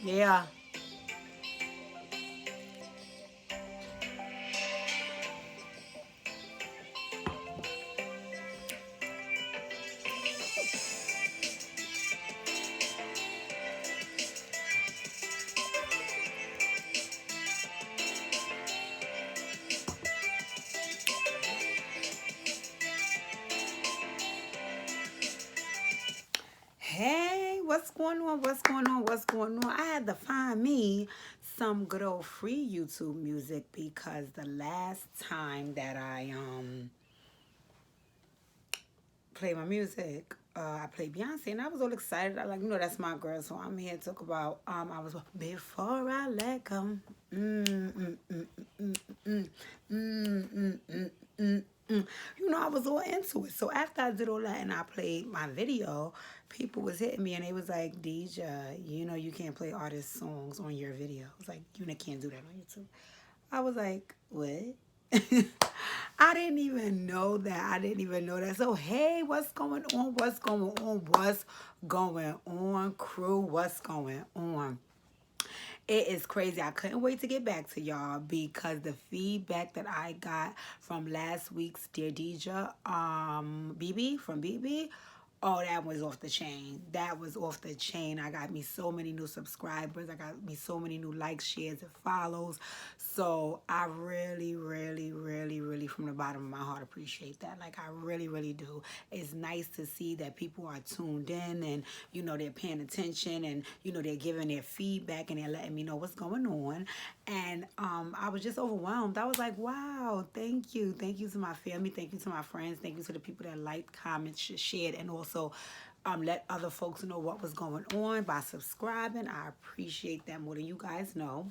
Yeah. Hey, what's going on? What's going on? What's going on? I had to find me some good old free YouTube music because the last time that I played my music, I played Beyonce and I was all excited. I like, that's my girl, so I'm here to talk about I was before I let go. Mm, mm, mm, mm, mm, mm, mm, mm, mm, mm. I was all into it. So after I did all that and I played my video, people was hitting me and they was like, Deja, you can't play artist songs on your video. I was like, you can't do that on YouTube. I was like, what? I didn't even know that. I didn't even know that. So, hey, what's going on? What's going on? What's going on, crew? What's going on? It is crazy. I couldn't wait to get back to y'all because the feedback that I got from last week's Dear Deja, BB from BB, oh, that was off the chain. That was off the chain. I got me so many new subscribers. I got me so many new likes, shares, and follows. So I really, really, really, really, from the bottom of my heart, appreciate that. Like, I really, really do. It's nice to see that people are tuned in and, they're paying attention and, they're giving their feedback and they're letting me know what's going on. And I was just overwhelmed. I was like, wow, thank you. Thank you to my family. Thank you to my friends. Thank you to the people that liked, commented, shared, and also let other folks know what was going on by subscribing. I appreciate that more than you guys know.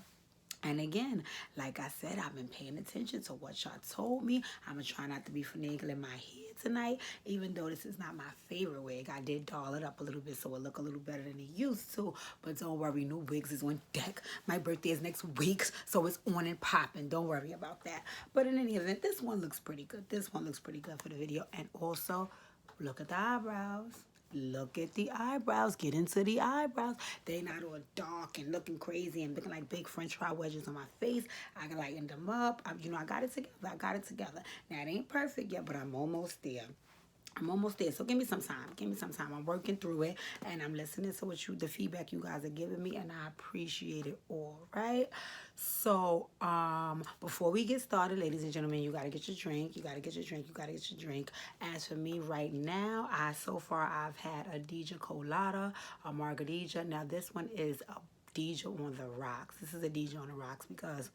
And again, like I said, I've been paying attention to what y'all told me. I'm going to try not to be finagling my hair tonight, even though this is not my favorite wig. I did doll it up a little bit so it look a little better than it used to. But don't worry, new wigs is on deck. My birthday is next week, so it's on and popping. Don't worry about that. But in any event, this one looks pretty good. This one looks pretty good for the video. And also, look at the eyebrows. Look at the eyebrows. Get into the eyebrows. They not all dark and looking crazy and looking like big French fry wedges on my face. I can lighten them up. I got it together. I got it together. Now, it ain't perfect yet, but I'm almost there. I'm almost there, so give me some time. Give me some time. I'm working through it, and I'm listening to the feedback you guys are giving me, and I appreciate it all, right? So, before we get started, ladies and gentlemen, you gotta get your drink. You gotta get your drink. You gotta get your drink. As for me, right now, I've had a Deja Colada, a Margarita. Now, this one is a Deja on the rocks. This is a Deja on the rocks because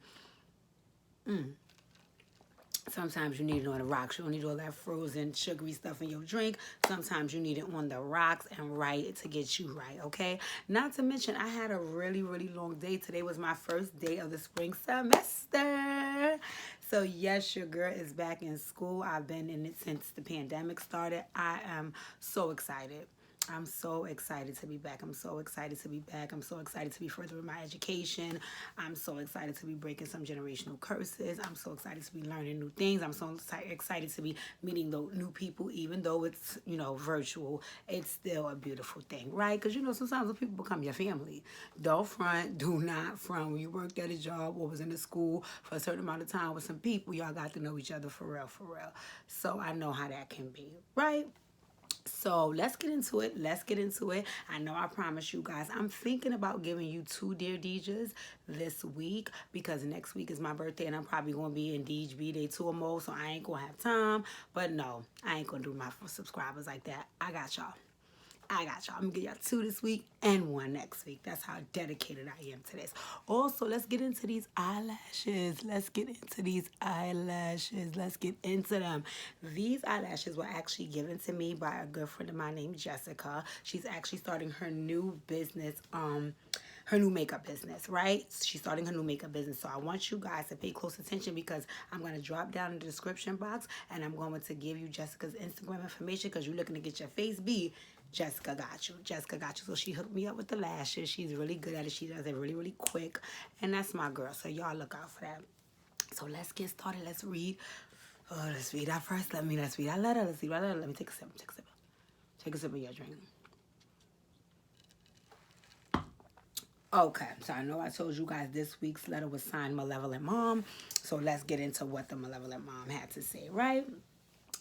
sometimes you need it on the rocks. You don't need all that frozen sugary stuff in your drink. Sometimes you need it on the rocks and right to get you right, okay? Not to mention, I had a really, really long day. Today was my first day of the spring semester. So yes, your girl is back in school. I've been in it since the pandemic started. I am so excited. I'm so excited to be back. I'm so excited to be back. I'm so excited to be furthering my education. I'm so excited to be breaking some generational curses. I'm so excited to be learning new things. I'm so excited to be meeting new people, even though it's, virtual. It's still a beautiful thing, right? Because, sometimes the people become your family. Don't front. Do not front. When you worked at a job or was in a school for a certain amount of time with some people, y'all got to know each other for real, for real. So I know how that can be, right? So let's get into it. Let's get into it. I know I promised you guys. I'm thinking about giving you 2 Dear Dejas this week because next week is my birthday and I'm probably going to be in Deej B-Day 2 or more, so I ain't going to have time. But no, I ain't going to do my subscribers like that. I got y'all. I got y'all. I'm going to give y'all 2 this week and 1 next week. That's how dedicated I am to this. Also, let's get into these eyelashes. Let's get into these eyelashes. Let's get into them. These eyelashes were actually given to me by a good friend of mine named Jessica. She's actually starting her new business, her new makeup business, right? She's starting her new makeup business. So I want you guys to pay close attention because I'm going to drop down in the description box and I'm going to give you Jessica's Instagram information because you're looking to get your face beat. Jessica got you. Jessica got you. So she hooked me up with the lashes. She's really good at it. She does it really, really quick. And that's my girl. So y'all look out for that. So let's get started. Let's read. Oh, let's read that first. Let's read that letter. Let's read that letter. Let me take a sip. Take a sip. Take a sip of your drink. Okay, so I know I told you guys this week's letter was signed Malevolent Mom. So let's get into what the Malevolent Mom had to say, right?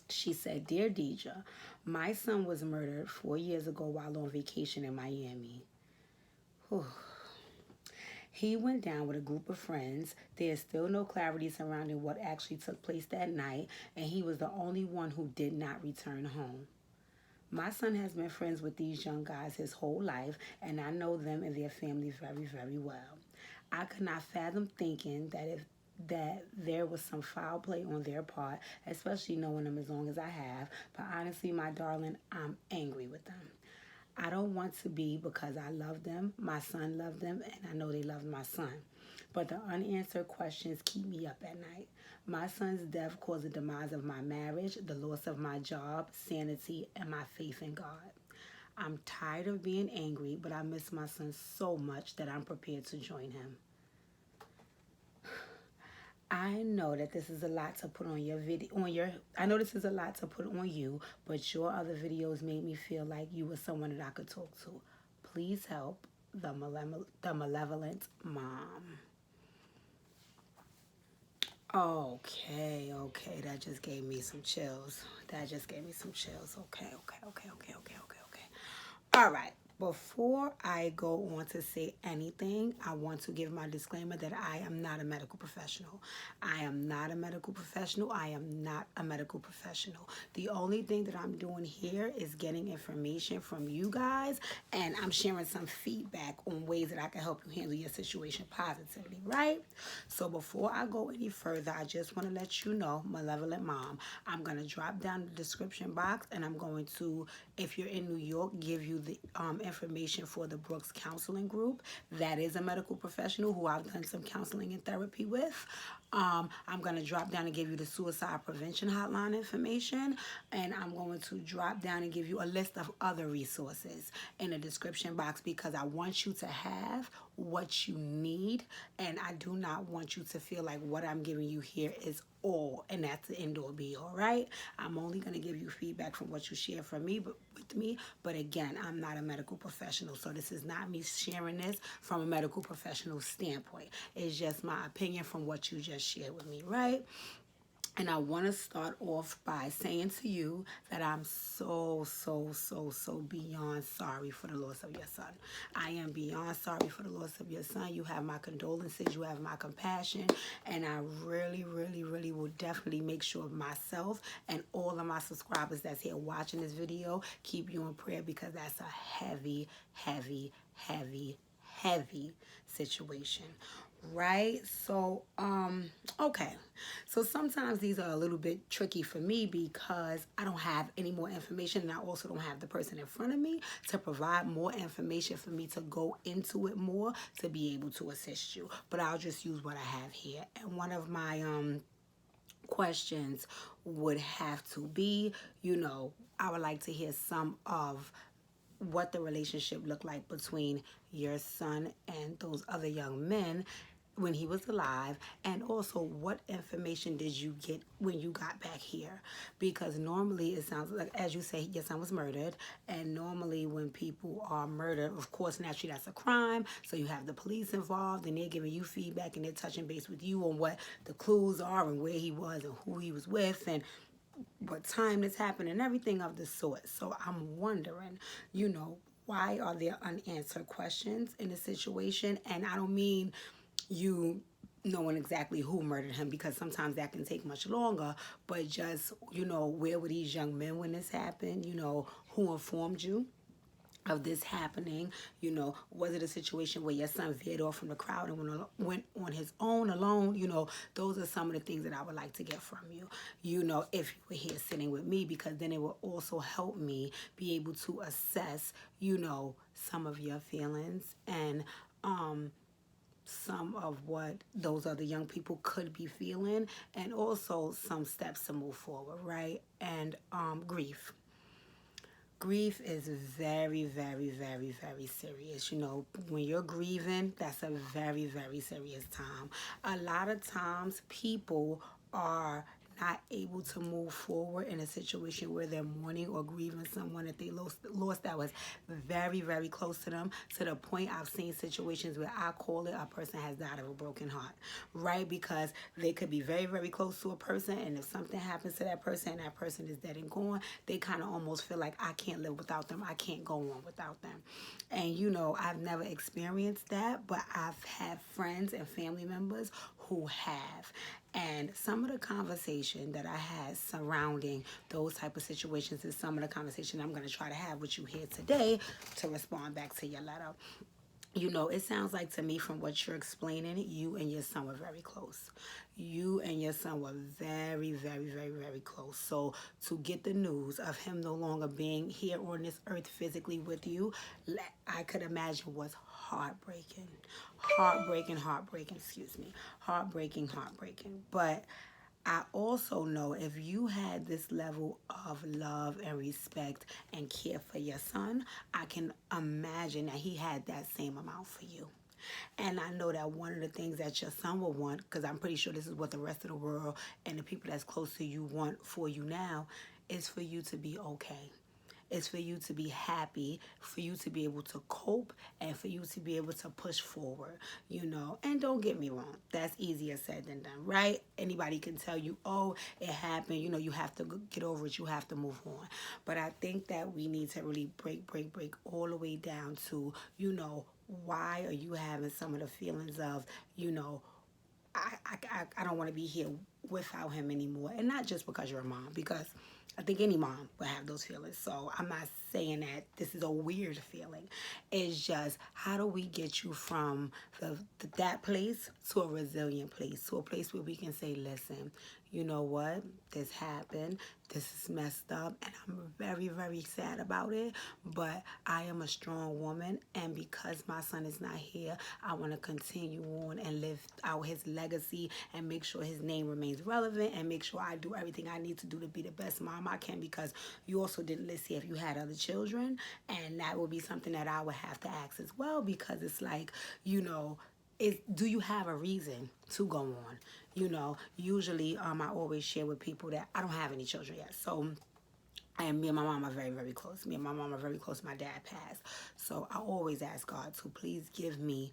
She said, Dear Deidre, my son was murdered 4 years ago while on vacation in Miami. Whew. He went down with a group of friends. There is still no clarity surrounding what actually took place that night, and he was the only one who did not return home. My son has been friends with these young guys his whole life, and I know them and their families very, very well. I could not fathom thinking that there was some foul play on their part, especially knowing them as long as I have. But honestly, my darling, I'm angry with them. I don't want to be because I love them. My son loved them, and I know they loved my son. But the unanswered questions keep me up at night. My son's death caused the demise of my marriage, the loss of my job, sanity, and my faith in God. I'm tired of being angry, but I miss my son so much that I'm prepared to join him. I know that this is a lot to put on your video I know this is a lot to put on you, but your other videos made me feel like you were someone that I could talk to. Please help the malevolent mom. Okay, that just gave me some chills. Okay. All right. Before I go on to say anything, I want to give my disclaimer that I am not a medical professional. I am not a medical professional. The only thing that I'm doing here is getting information from you guys, and I'm sharing some feedback on ways that I can help you handle your situation positively, right? So before I go any further, I just want to let you know, Malevolent Mom, I'm going to drop down the description box, and I'm going to, if you're in New York, give you the information for the Brooks Counseling Group. That is a medical professional who I've done some counseling and therapy with. I'm going to drop down and give you the suicide prevention hotline information, and I'm going to drop down and give you a list of other resources in the description box because I want you to have what you need, and I do not want you to feel like what I'm giving you here is all and that's the end all be all, right? I'm only going to give you feedback from what you share from me, but again, I'm not a medical professional, so this is not me sharing this from a medical professional standpoint. It's just my opinion from what you just shared with me, right? And I want to start off by saying to you that I'm so beyond sorry for the loss of your son. I am beyond sorry for the loss of your son. You have my condolences. You have my compassion. And I really will definitely make sure myself and all of my subscribers that's here watching this video keep you in prayer because that's a heavy situation, right? So okay, so sometimes these are a little bit tricky for me because I don't have any more information, and I also don't have the person in front of me to provide more information for me to go into it more to be able to assist you. But I'll just use what I have here. And one of my questions would have to be, I would like to hear some of what the relationship looked like between your son and those other young men when he was alive, and also what information did you get when you got back here? Because normally it sounds like, as you say, your son was murdered, and normally when people are murdered, of course, naturally that's a crime, so you have the police involved, and they're giving you feedback, and they're touching base with you on what the clues are and where he was and who he was with and what time this happened and everything of the sort. So I'm wondering, why are there unanswered questions in the situation? And I don't mean you knowing exactly who murdered him because sometimes that can take much longer, but just, where were these young men when this happened? Who informed you of this happening? Was it a situation where your son veered off from the crowd and went on his own alone? Those are some of the things that I would like to get from you, if you were here sitting with me, because then it will also help me be able to assess, some of your feelings and some of what those other young people could be feeling, and also some steps to move forward, right? And grief. Grief is very serious. When you're grieving, that's a very serious time. A lot of times people are not able to move forward in a situation where they're mourning or grieving someone that they lost that was very, very close to them, to the point I've seen situations where I call it a person has died of a broken heart, right? Because they could be very, very close to a person, and if something happens to that person and that person is dead and gone, they kind of almost feel like, I can't live without them, I can't go on without them. And you know, I've never experienced that, but I've had friends and family members who have. And some of the conversation that I had surrounding those type of situations is some of the conversation I'm going to try to have with you here today to respond back to your letter. You know, it sounds like to me from what you're explaining, you and your son were very close. You and your son were very, very, very, very close. So to get the news of him no longer being here on this earth physically with you, I could imagine was heartbreaking. Heartbreaking, excuse me. Heartbreaking. But I also know if you had this level of love and respect and care for your son, I can imagine that he had that same amount for you. And I know that one of the things that your son will want, because I'm pretty sure this is what the rest of the world and the people that's close to you want for you now, is for you to be okay. It's for you to be happy, for you to be able to cope, and for you to be able to push forward, you know. And don't get me wrong, that's easier said than done, right? Anybody can tell you, oh, it happened, you know, you have to get over it, you have to move on. But I think that we need to really break all the way down to, you know, why are you having some of the feelings of, you know, I don't want to be here without him anymore. And not just because you're a mom, because I think any mom would have those feelings. So I'm not saying that this is a weird feeling. It's just, how do we get you from that place to a resilient place, to a place where we can say, listen, you know what, this happened, this is messed up, and I'm very, very sad about it, but I am a strong woman, and because my son is not here, I want to continue on and live out his legacy and make sure his name remains relevant and make sure I do everything I need to do to be the best mom I can, because you also didn't list here if you had other children, and that would be something that I would have to ask as well, because it's like, you know, do you have a reason to go on? You know, usually I always share with people that I don't have any children yet. So, and me and my mom are very, very close. Me and my mom are very close. My dad passed. So I always ask God to please give me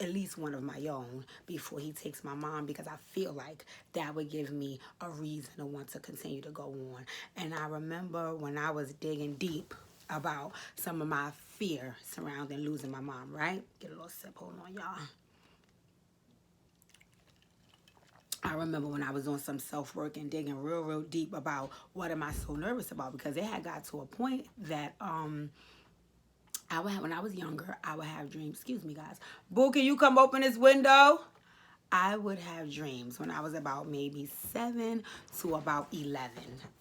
at least one of my own before he takes my mom, because I feel like that would give me a reason to want to continue to go on. And I remember when I was digging deep about some of my fear surrounding losing my mom, right? Get a little sip, hold on, y'all. I remember when I was doing some self-work and digging real deep about what am I so nervous about, because it had got to a point that I would have, when I was younger, I would have dreams. Excuse me, guys. Boo, can you come open this window? I would have dreams when I was about maybe 7 to about 11.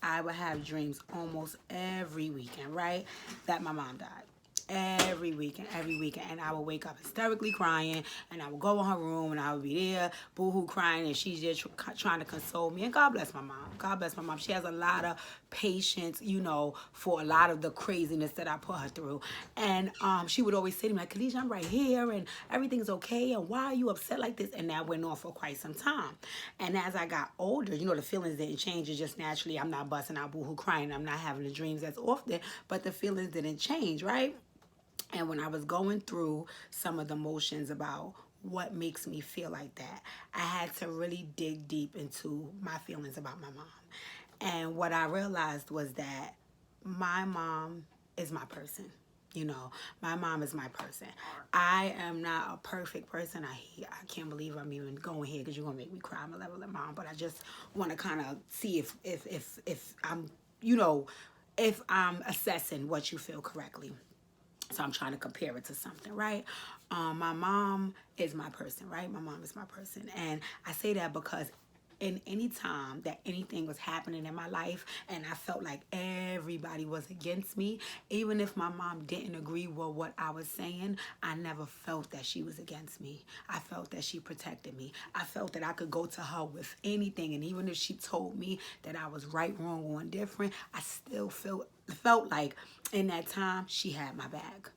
I would have dreams almost every weekend, right? That my mom died. Every weekend, and I would wake up hysterically crying, and I would go in her room, and I would be there, boo-hoo crying, and she's just trying to console me, and God bless my mom. God bless my mom. She has a lot of patience, you know, for a lot of the craziness that I put her through, and she would always say to me, like, Khadijah, I'm right here, and everything's okay, and why are you upset like this? And that went on for quite some time. And as I got older, you know, the feelings didn't change. It's just naturally, I'm not busting out boo-hoo crying, I'm not having the dreams as often, but the feelings didn't change, right? And when I was going through some of the motions about what makes me feel like that, I had to really dig deep into my feelings about my mom. And what I realized was that my mom is my person. You know, my mom is my person. I am not a perfect person. I can't believe I'm even going here because you're going to make me cry, Malevolent Mom. But I just want to kind of see if I'm, you know, if I'm assessing what you feel correctly. So I'm trying to compare it to something, right? My mom is my person, right? My mom is my person. And I say that because in any time that anything was happening in my life and I felt like everybody was against me, even if my mom didn't agree with what I was saying, I never felt that she was against me. I felt that she protected me. I felt that I could go to her with anything. And even if she told me that I was right, wrong, or indifferent, I still felt like in that time she had my back.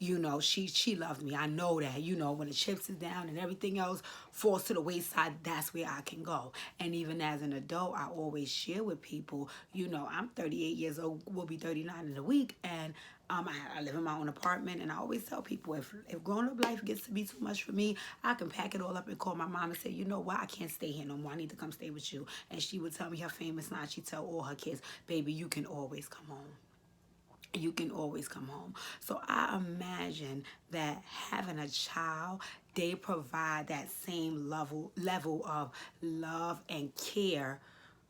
You know, she loved me. I know that. You know, when the chips is down and everything else falls to the wayside, that's where I can go. And even as an adult, I always share with people, you know, I'm 38 years old, will be 39 in a week, and I live in my own apartment, and I always tell people if growing up life gets to be too much for me, I can pack it all up and call my mom and say, you know what, I can't stay here no more. I need to come stay with you. And she would tell me her famous line. She tell all her kids, baby, you can always come home. You can always come home. So I imagine that having a child, they provide that same level of love and care,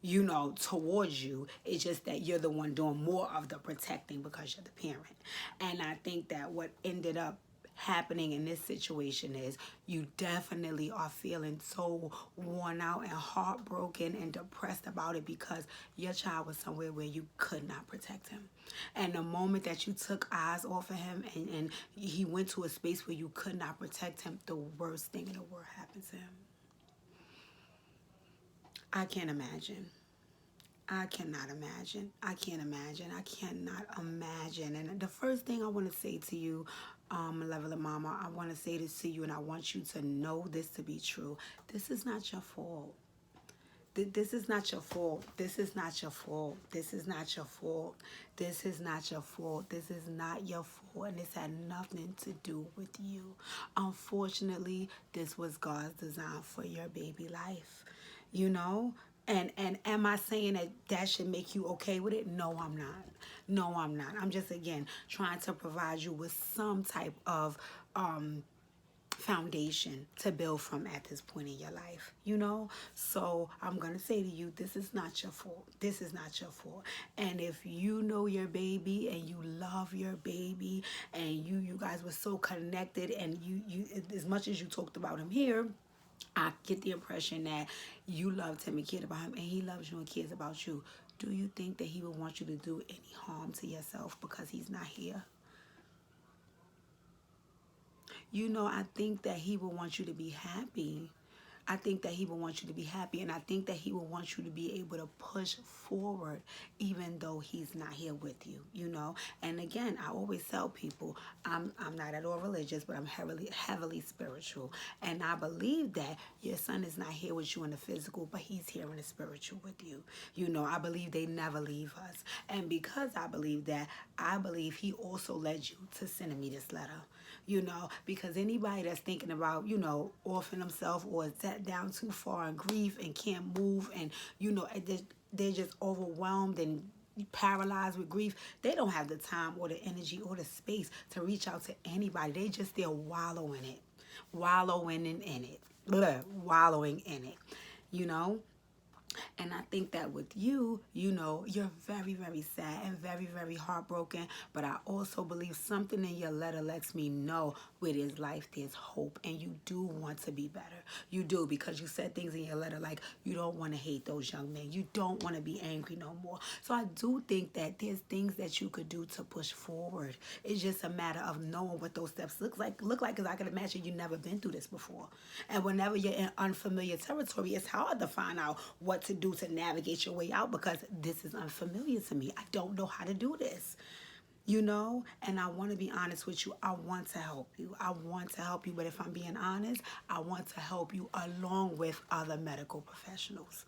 you know, towards you. It's just that you're the one doing more of the protecting because you're the parent. And I think that what ended up happening in this situation is you definitely are feeling so worn out and heartbroken and depressed about it because your child was somewhere where you could not protect him. And the moment that you took eyes off of him and he went to a space where you could not protect him, the worst thing in the world happened to him. I can't imagine. I cannot imagine. I can't imagine. I cannot imagine. And the first thing I want to say to you, Malevolent Mama, I want to say this to you, and I want you to know this to be true. This is not your fault. This is not your fault. This is not your fault. This is not your fault. This is not your fault. This is not your fault. And this had nothing to do with you. Unfortunately, this was God's design for your baby life. You know? And am I saying that that should make you okay with it? No, I'm not. No, I'm not. I'm just, again, trying to provide you with some type of foundation to build from at this point in your life, you know? So I'm going to say to you, this is not your fault. This is not your fault. And if you know your baby and you love your baby and you guys were so connected and you as much as you talked about him here, I get the impression that you loved him and cared about him and he loves you and cares about you. Do you think that he would want you to do any harm to yourself because he's not here? You know, I think that he will want you to be happy. I think that he will want you to be happy, and I think that he will want you to be able to push forward even though he's not here with you, you know? And again, I always tell people, I'm not at all religious, but I'm heavily spiritual. And I believe that your son is not here with you in the physical, but he's here in the spiritual with you. You know, I believe they never leave us. And because I believe that, I believe he also led you to sending me this letter. You know, because anybody that's thinking about, you know, offing themselves or is set down too far in grief and can't move and, you know, they're just overwhelmed and paralyzed with grief, they don't have the time or the energy or the space to reach out to anybody. They just there wallowing in it, wallowing in it, wallowing in it, you know? And I think that with you, you know, you're very, very sad and very, very heartbroken. But I also believe something in your letter lets me know with his life there's hope. And you do want to be better. You do, because you said things in your letter like you don't want to hate those young men. You don't want to be angry no more. So I do think that there's things that you could do to push forward. It's just a matter of knowing what those steps look like, because I can imagine you've never been through this before. And whenever you're in unfamiliar territory, it's hard to find out what to do to navigate your way out because this is unfamiliar to me. I don't know how to do this, you know? And I want to be honest with you. I want to help you. I want to help you. But if I'm being honest, I want to help you along with other medical professionals.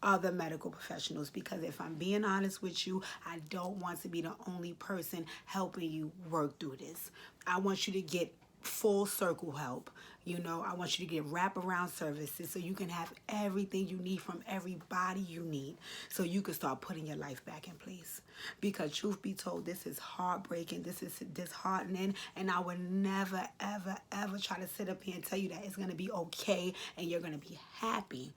Other medical professionals, because if I'm being honest with you, I don't want to be the only person helping you work through this. I want you to get full circle help. You know, I want you to get wraparound services so you can have everything you need from everybody you need so you can start putting your life back in place. Because truth be told, this is heartbreaking, this is disheartening, and I would never, ever, ever try to sit up here and tell you that it's going to be okay and you're going to be happy.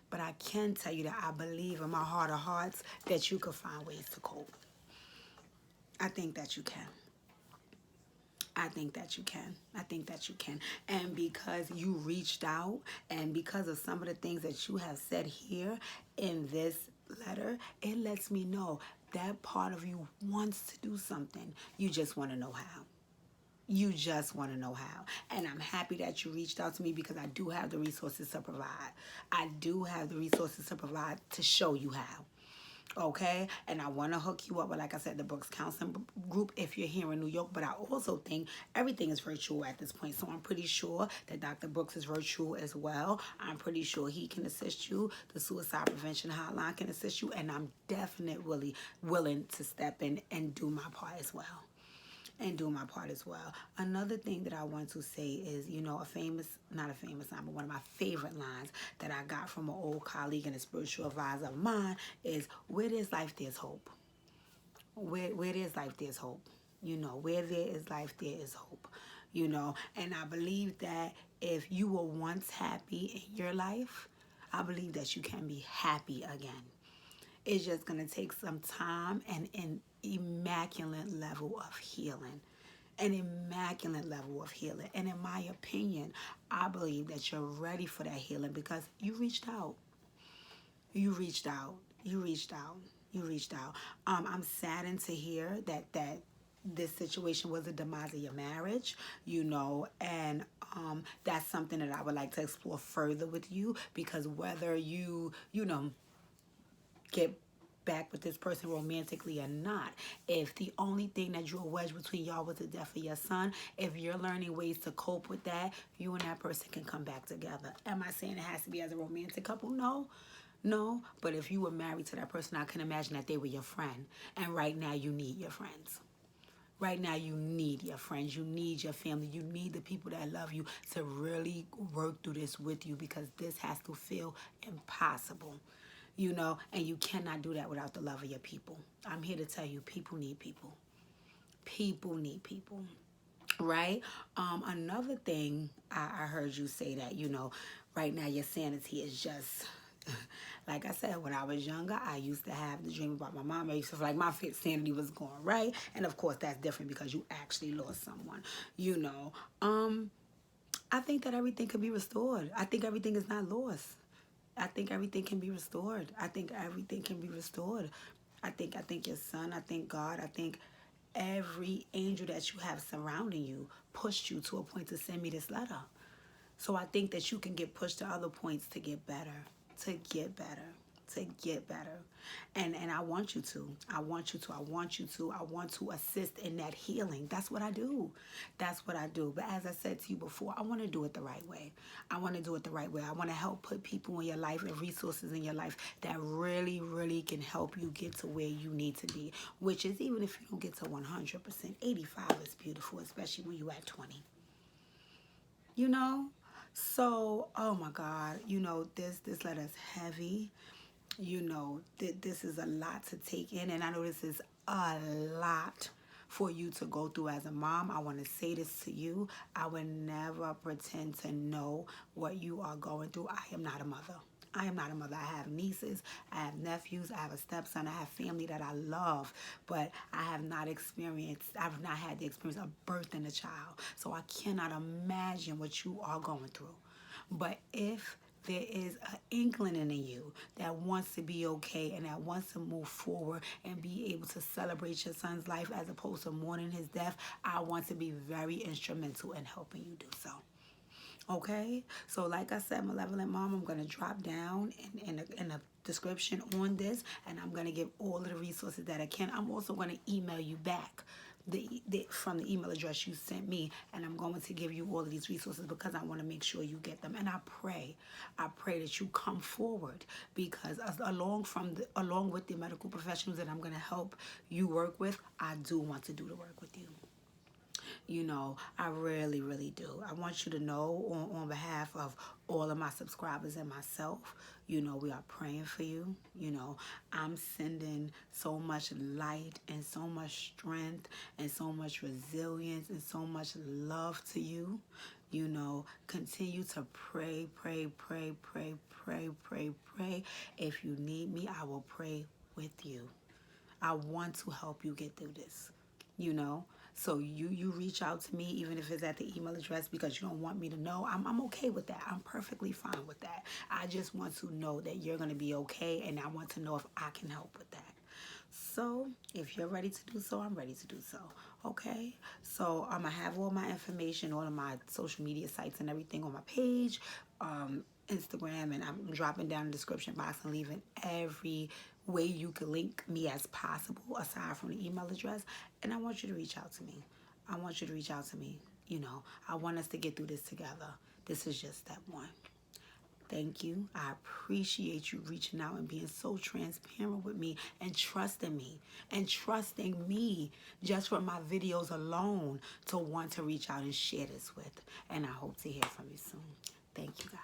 But I can tell you that I believe in my heart of hearts that you can find ways to cope. I think that you can. I think that you can. I think that you can. And because you reached out and because of some of the things that you have said here in this letter, it lets me know that part of you wants to do something. You just want to know how. You just want to know how. And I'm happy that you reached out to me because I do have the resources to provide. I do have the resources to provide to show you how. Okay, and I want to hook you up with, like I said, the Brooks Counseling Group if you're here in New York. But I also think everything is virtual at this point, so I'm pretty sure that Dr. Brooks is virtual as well. I'm pretty sure he can assist you. The Suicide Prevention Hotline can assist you, and I'm definitely willing to step in and do my part as well. Another thing that I want to say is, not a famous line, but one of my favorite lines that I got from an old colleague and a spiritual advisor of mine is, where there's life, there's hope. Where there's life, there's hope. Where there is life, there is hope. And I believe that if you were once happy in your life, I believe that you can be happy again. It's just going to take some time and an immaculate level of healing. An immaculate level of healing. And in my opinion, I believe that you're ready for that healing because you reached out. You reached out. You reached out. You reached out. I'm saddened to hear that this situation was a demise of your marriage, and that's something that I would like to explore further with you, because whether you get back with this person romantically or not, if the only thing that drew a wedge between y'all was the death of your son, if you're learning ways to cope with that, you and that person can come back together. Am I saying it has to be as a romantic couple? No, but if you were married to that person, I can imagine that they were your friend, and right now you need your friends. Right now, you need your friends. You need your family. You need the people that love you to really work through this with you, because this has to feel impossible, and you cannot do that without the love of your people. I'm here to tell you, people need people. People need people. Right? Another thing, I heard you say that, right now your sanity is just, like I said, when I was younger, I used to have the dream about my mom. I used to feel like my sanity was gone, right? And of course, that's different because you actually lost someone, I think that everything can be restored. I think everything is not lost. I think everything can be restored. I think everything can be restored. I think your son, I think God, I think every angel that you have surrounding you pushed you to a point to send me this letter. So I think that you can get pushed to other points to get better, to get better, to get better. And I want you to. I want you to. I want you to. I want to assist in that healing. That's what I do. That's what I do. But as I said to you before, I want to do it the right way. I want to do it the right way. I want to help put people in your life and resources in your life that really, really can help you get to where you need to be, which is, even if you don't get to 100%, 85 is beautiful, especially when you're at 20. you know so, oh my God, this letter is heavy. This is a lot to take in, and I know this is a lot for you to go through as a mom. I want to say this to you. I would never pretend to know what you are going through. I am not a mother. I am not a mother. I have nieces, I have nephews, I have a stepson, I have family that I love, but I've not had the experience of birthing a child. So I cannot imagine what you are going through. But if there is an inkling in you that wants to be okay and that wants to move forward and be able to celebrate your son's life as opposed to mourning his death, I want to be very instrumental in helping you do so. Okay, so like I said, Malevolent Mom, I'm going to drop down in a description on this, and I'm going to give all of the resources that I can. I'm also going to email you back from the email address you sent me, and I'm going to give you all of these resources because I want to make sure you get them. And I pray that you come forward, because along with the medical professionals that I'm going to help you work with, I do want to do the work with you. I really, really do. I want you to know, on behalf of all of my subscribers and myself, we are praying for you. I'm sending so much light and so much strength and so much resilience and so much love to you. Continue to pray, pray, pray, pray, pray, pray, pray. If you need me, I will pray with you. I want to help you get through this, So you reach out to me, even if it's at the email address, because you don't want me to know. I'm okay with that. I'm perfectly fine with that. I just want to know that you're going to be okay, and I want to know if I can help with that. So if you're ready to do so, I'm ready to do so. Okay? So I have all my information, all of my social media sites and everything on my page, Instagram, and I'm dropping down the description box and leaving every way you can link me as possible aside from the email address. And I want you to reach out to me. I want you to reach out to me. You know, I want us to get through this together. This is just step one. Thank you. I appreciate you reaching out and being so transparent with me and trusting me just for my videos alone to want to reach out and share this with. And I hope to hear from you soon. Thank you, guys.